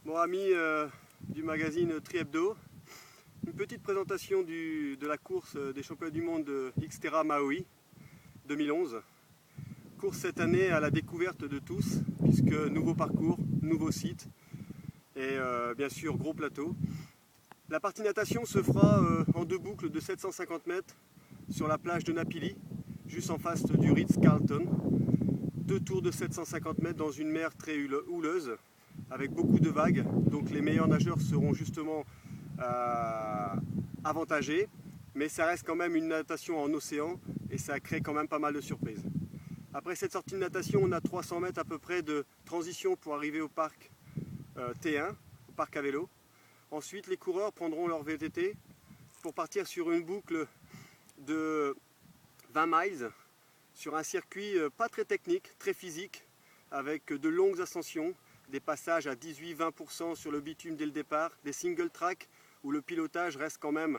Bon, amis du magazine Tri Hebdo, une petite présentation de la course des championnats du monde de Xterra Maui 2011. Course cette année à la découverte de tous, puisque nouveau parcours, nouveau site et bien sûr gros plateau. La partie natation se fera en deux boucles de 750 mètres sur la plage de Napili, juste en face du Ritz-Carlton. Deux tours de 750 mètres dans une mer très houleuse, avec beaucoup de vagues, donc les meilleurs nageurs seront justement avantagés, mais ça reste quand même une natation en océan et ça crée quand même pas mal de surprises. Après cette sortie de natation, on a 300 mètres à peu près de transition pour arriver au parc T1, au parc à vélo. Ensuite, les coureurs prendront leur VTT pour partir sur une boucle de 20 miles sur un circuit pas très technique, très physique, avec de longues ascensions, des passages à 18-20% sur le bitume dès le départ, des single track où le pilotage reste quand même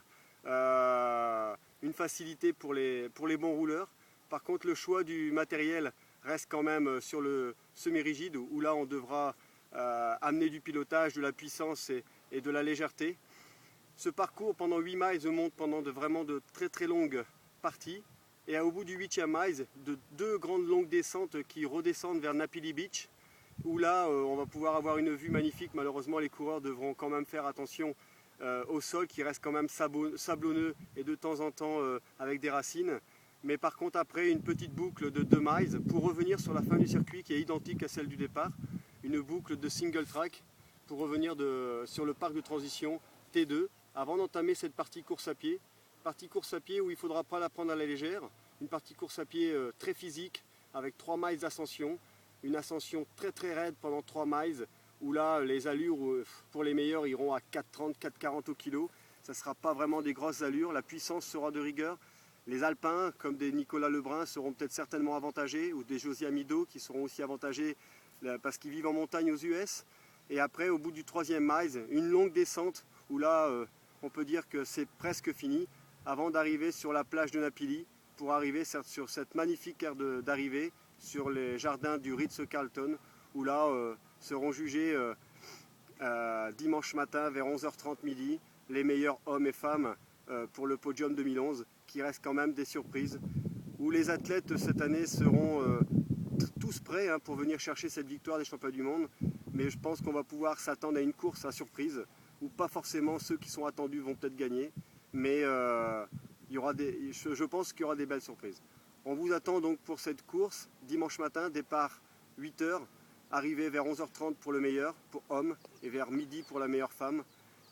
une facilité pour les bons rouleurs. Par contre, le choix du matériel reste quand même sur le semi-rigide où là on devra amener du pilotage, de la puissance et de la légèreté. Ce parcours pendant 8 miles monte pendant vraiment de très longues parties. Et au bout du 8e mile, de deux grandes longues descentes qui redescendent vers Napili Beach, où là on va pouvoir avoir une vue magnifique. Malheureusement, les coureurs devront quand même faire attention au sol qui reste quand même sablonneux et de temps en temps avec des racines. Mais par contre, après une petite boucle de 2 miles pour revenir sur la fin du circuit qui est identique à celle du départ, une boucle de single track pour revenir sur le parc de transition T2 avant d'entamer cette partie course à pied. Partie course à pied où il ne faudra pas la prendre à la légère, une partie course à pied très physique avec 3 miles d'ascension, une ascension très raide pendant 3 miles où là les allures pour les meilleurs iront à 4,30, 4,40 au kilo. Ça ne sera pas vraiment des grosses allures, la puissance sera de rigueur. Les alpins comme des Nicolas Lebrun seront peut-être certainement avantagés ou des Josia Mido qui seront aussi avantagés parce qu'ils vivent en montagne aux US. Et après au bout du 3e mile, une longue descente où là on peut dire que c'est presque fini, avant d'arriver sur la plage de Napili, pour arriver sur cette magnifique aire d'arrivée, sur les jardins du Ritz-Carlton, où là seront jugés dimanche matin vers 11h30 midi, les meilleurs hommes et femmes pour le podium 2011, qui reste quand même des surprises, où les athlètes cette année seront tous prêts pour venir chercher cette victoire des championnats du monde, mais je pense qu'on va pouvoir s'attendre à une course à surprise, où pas forcément ceux qui sont attendus vont peut-être gagner, mais je pense qu'il y aura des belles surprises. On vous attend donc pour cette course, dimanche matin, départ 8h, arrivée vers 11h30 pour le meilleur, pour homme, et vers midi pour la meilleure femme.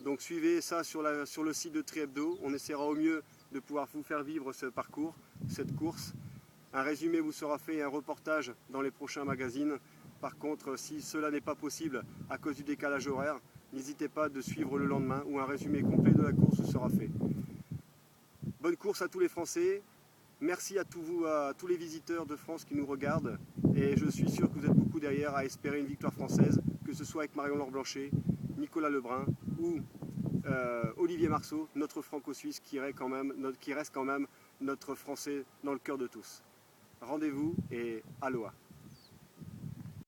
Donc suivez ça sur le site de Tri Hebdo, on essaiera au mieux de pouvoir vous faire vivre ce parcours, cette course. Un résumé vous sera fait et un reportage dans les prochains magazines. Par contre, si cela n'est pas possible à cause du décalage horaire, n'hésitez pas de suivre le lendemain où un résumé complet de la course sera fait. Bonne course à tous les Français. Merci à tous les visiteurs de France qui nous regardent. Et je suis sûr que vous êtes beaucoup derrière à espérer une victoire française, que ce soit avec Marion-Laure Blanchet, Nicolas Lebrun ou Olivier Marceau, notre franco-suisse qui reste quand même notre Français dans le cœur de tous. Rendez-vous et aloha.